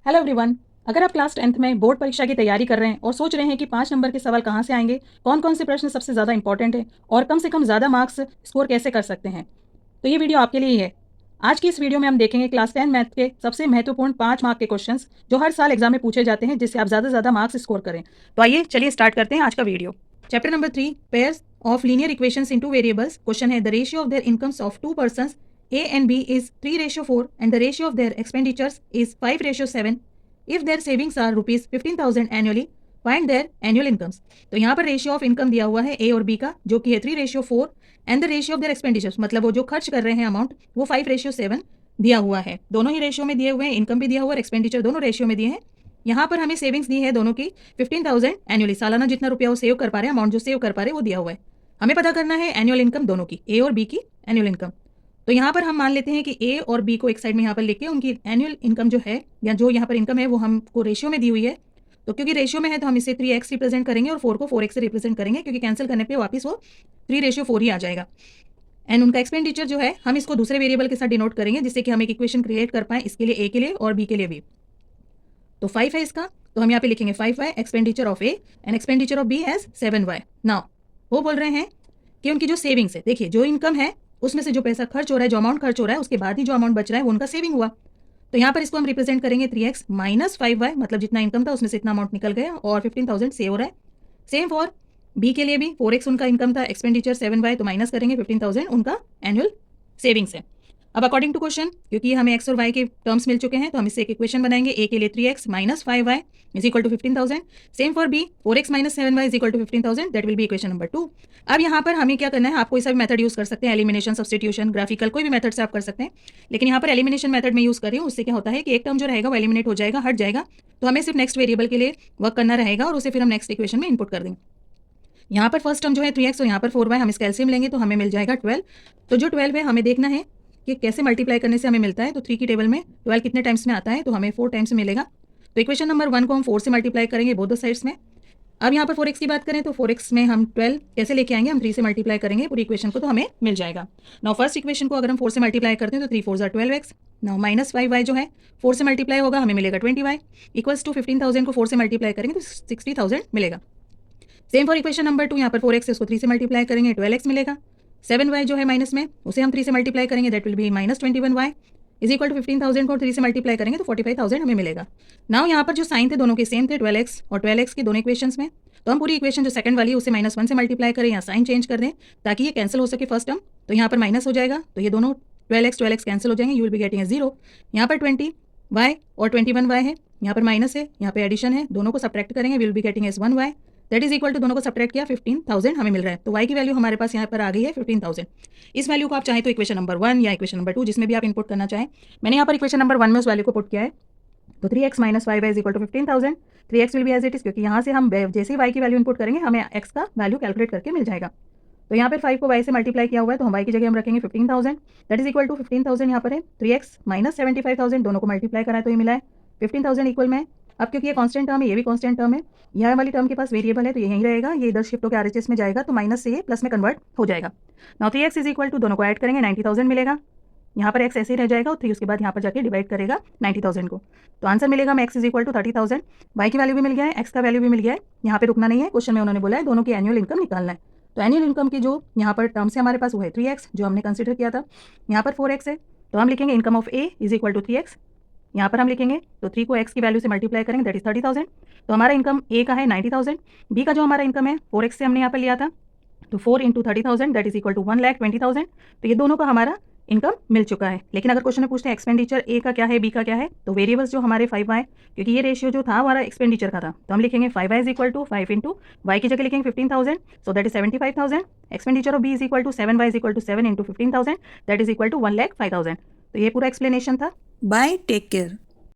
Hello everyone. अगर आप class 10th में बोर्ड परीक्षा की तैयारी कर रहे हैं और सोच रहे हैं कि 5 नंबर के सवाल कहाँ से आएंगे, कौन कौन से प्रश्न सबसे ज़्यादा इंपॉर्टेंट है और कम से कम ज़्यादा मार्क्स स्कोर कैसे कर सकते हैं, तो ये वीडियो आपके लिए ही है। आज की इस वीडियो में हम देखेंगे क्लास 10 मैथ के सबसे महत्वपूर्ण 5 मार्क के क्वेश्चंस जो हर साल एग्जाम में पूछे जाते हैं, जिससे आप ज़्यादा से ज़्यादा मार्क्स स्कोर करें। तो आइए चलिए स्टार्ट करते हैं आज का video. Chapter number 3, pairs of linear equations in two variables. Question है, the ratio of their incomes of two persons A and B is 3:4 and the ratio of their expenditures is 5:7. If their savings are rupees 15,000 annually, find their annual incomes. तो यहाँ पर ratio of income दिया हुआ है A और B का, जो कि है 3:4 and the ratio of there expenditures, मतलब वो जो खर्च कर रहे हैं अमाउंट, वो 5:7 दिया हुआ है। दोनों ही रेशियो में दिए हुए हैं, इनकम भी दिया हुआ है, एक्सपेंडिचर दोनों रेशियो में दिए हैं। यहाँ पर हमें सेविंग्स दी है दोनों की 15,000 एनुअली, सालाना जितना रुपया वो सेव कर पा रहे हैं, अमाउंट जो सेव कर पा रहे हैं वो दिया हुआ है। हमें पता करना है एनुअल इनकम दोनों की, ए और बी की एनुअल इनकम। तो यहाँ पर हम मान लेते हैं कि ए और बी को एक साइड में यहाँ पर लेके उनकी एनुअल इनकम जो है, या जो यहाँ पर इनकम है, वो हमको रेशियो में दी हुई है। तो क्योंकि रेशियो में है तो हम इसे 3x रिप्रेजेंट करेंगे और 4 को 4x से रिप्रेजेंट करेंगे, क्योंकि कैंसिल करने पे वापस वो 3:4 ही आ जाएगा। एंड उनका एक्सपेंडिचर जो है हम इसको दूसरे वेरिएबल के साथ डिनोट करेंगे, जिससे कि हम एक इक्वेशन क्रिएट कर पाएं, इसके लिए ए के लिए और बी के लिए भी। तो 5 है इसका, तो हम यहाँ पे लिखेंगे 5y expenditure of A and expenditure of B as 7y। Now वो बोल रहे हैं कि उनकी जो सेविंग्स है, देखिए जो इनकम है उसमें से जो पैसा खर्च हो रहा है, जो अमाउंट खर्च हो रहा है, उसके बाद ही जो अमाउंट बच रहा है वो उनका सेविंग हुआ। तो यहाँ पर इसको हम रिप्रेजेंट करेंगे 3x माइनस 5y, मतलब जितना इनकम था उसमें से इतना अमाउंट निकल गया और 15,000 सेव हो रहा है। सेम फॉर बी के लिए भी 4x उनका इनकम था, एक्सपेंडिचर 7y, तो माइनस करेंगे 15,000 उनका एनुअल सेविंग्स है। अब अकॉर्डिंग टू क्वेश्चन, क्योंकि हमें एक्स और वाई के टर्म्स मिल चुके हैं, तो हम इससे एक इक्वेशन बनाएंगे। ए के लिए 3x minus 5y is equal to 15,000। Same for B 4x minus 7y is equal to 15,000। That will be equation number 2। अब यहाँ पर हमें क्या करना है, आप कोई सा भी मेथड यूज कर सकते हैं, एलिमिनेशन, सब्स्टिट्यूशन, ग्राफिकल, कोई भी मेथड से आप कर सकते हैं। लेकिन यहाँ पर एलिमिनेशन मेथड में यूज कर रही हूँ, उससे क्या होता है कि एक टर्म जो रहेगा वो एलिमिनेट हो जाएगा, हट जाएगा। तो हमें सिर्फ नेक्स्ट वेरिएबल के लिए वर्क करना रहेगा और उसे फिर हम नेक्स्ट इक्वेशन में इनपुट कर देंगे। यहाँ पर फर्स्ट टर्म जो है 3x और यहाँ पर 4y, हम इसका एलसीएम लेंगे तो हमें मिल जाएगा 12। तो जो 12 है हमें देखना है कि कैसे मल्टीप्लाई करने से हमें मिलता है। तो 3 की टेबल में 12 कितने टाइम्स में आता है, तो हमें 4 टाइम्स में मिलेगा। तो इक्वेशन नंबर 1 को हम 4 से मल्टीप्लाई करेंगे बोथ द साइड्स में। अब यहाँ पर 4x की बात करें तो 4x में हम 12 कैसे लेके आएंगे, हम 3 से मल्टीप्लाई करेंगे पूरी इक्वेशन को, तो हमें मिल जाएगा। नाउ फर्स्ट इक्वेशन को अगर हम 4 से मल्टीप्लाई करते हैं तो 3 4 ज़ा 12x। नाउ माइनस 5y जो है 4 से मल्टीप्लाई होगा, हमें मिलेगा 20y इक्वल्स टू 15,000 को 4 से मल्टीप्लाई करेंगे तो 60,000 मिलेगा। सेम फॉर इक्वेशन नंबर 2, यहाँ पर 4x है, उसको 3 से मल्टीप्लाई करेंगे 12x मिलेगा। 7y जो है माइनस में, उसे हम 3 से मल्टीप्लाई करेंगे, that will be minus 21y is equal to 15,000 को 3 से मल्टीप्लाई करेंगे तो 45,000 हमें मिलेगा। नाउ यहाँ पर जो साइन थे दोनों के सेम थे, 12x और 12x के दोनों इक्वेशंस में। तो हम पूरी इक्वेशन जो सेकंड वाली है उसे -1 से मल्टीप्लाई करें या साइन चेंज कर दें ताकि ये कैंसिल हो सके फर्स्ट टर्म। तो यहाँ पर माइनस हो जाएगा, तो ये दोनों 12x कैंसिल हो जाएंगे, यू विल बी गेटिंग 0। यहाँ पर 20y और 21y है, यहाँ पर माइनस है, यहाँ पे एडिशन है, दोनों को सब्ट्रैक्ट करेंगे, will be getting as 1y that is equal to, दोनों को सब्ट्रैक्ट किया 15,000 हमें मिल रहा है। तो y की वैल्यू हमारे पास यहाँ पर आ गई है 15,000। इस वैल्यू को आप चाहें तो इक्वेशन नंबर 1 या इक्वेशन नंबर 2 जिसमें भी आप इनपुट करना चाहें। मैंने यहाँ पर इक्वेशन नंबर 1 में उस वैल्यू को पुट किया है। तो 3x minus 5y is equal to 15,000। 3x will be as it is, क्योंकि यहाँ से हम जैसे ही y की वैल्यू इनपुट करेंगे हमें x का वैल्यू कैलकुलेट करके मिल जाएगा। तो यहाँ पर 5 को y से मल्टीप्लाई किया हुआ है, तो हम y की जगह हम रखेंगे 15,000 दैट इज इक्वल टू 15,000 यहाँ पर है 3x माइनस 75,000, दोनों को मल्टीप्लाई करा है तो ये मिला है 15,000 इक्वल में। अब क्योंकि ये कांस्टेंट टर्म है, ये भी कांस्टेंट टर्म है, यह वाली टर्म के पास वेरिएबल है तो ये यहीं रहेगा, ये इधर शिफ्ट होकर आरएचएस में जाएगा, तो माइनस से ये प्लस में कन्वर्ट हो जाएगा। Now 3x is equal to, दोनों को ऐड करेंगे 90,000 मिलेगा। यहाँ पर x ऐसे ही रह जाएगा और 3 उसके बाद यहाँ पर जाके डिवाइड करेगा 90,000 को, तो आंसर मिलेगा हमें x is equal to 30,000। y की वैल्यू भी मिल गया है, x का वैल्यू भी मिल गया है। यहाँ पे रुकना नहीं है, क्वेश्चन में उन्होंने बोला है दोनों की एनुअल इनकम निकालना है। तो एनुअल इनकम की जो यहाँ पर टर्म से हमारे पास वो है 3x जो हमने कंसिडर किया था, यहाँ पर 4x है, तो हम लिखेंगे income of a is equal to 3x। यहाँ पर हम लिखेंगे तो 3 को x की वैल्यू से मल्टीप्लाई करेंगे दैट इज 30,000। तो हमारा इनकम a का है 90,000, b का जो हमारा इनकम है 4x से हमने यहाँ पर लिया था, तो 4 into 30,000 that is equal to 1,20,000। तो ये दोनों का हमारा इनकम मिल चुका है। लेकिन अगर क्वेश्चन में पूछते हैं एक्सपेंडिचर ए का क्या है, बी का क्या है, तो वेरिएबल्स जो हमारे 5y, क्योंकि ये रेशियो जो था हमारा एक्सपेंडिचर का था, तो हम लिखेंगे 5y is equal to 5 into Y की जगह लिखेंगे 15,000, so that is 75,000। Expenditure of B is equal to 7y is equal to 7 into 15,000 that is equal to 1,05,000। तो ये पूरा एक्सप्लेनेशन था। Bye, take care.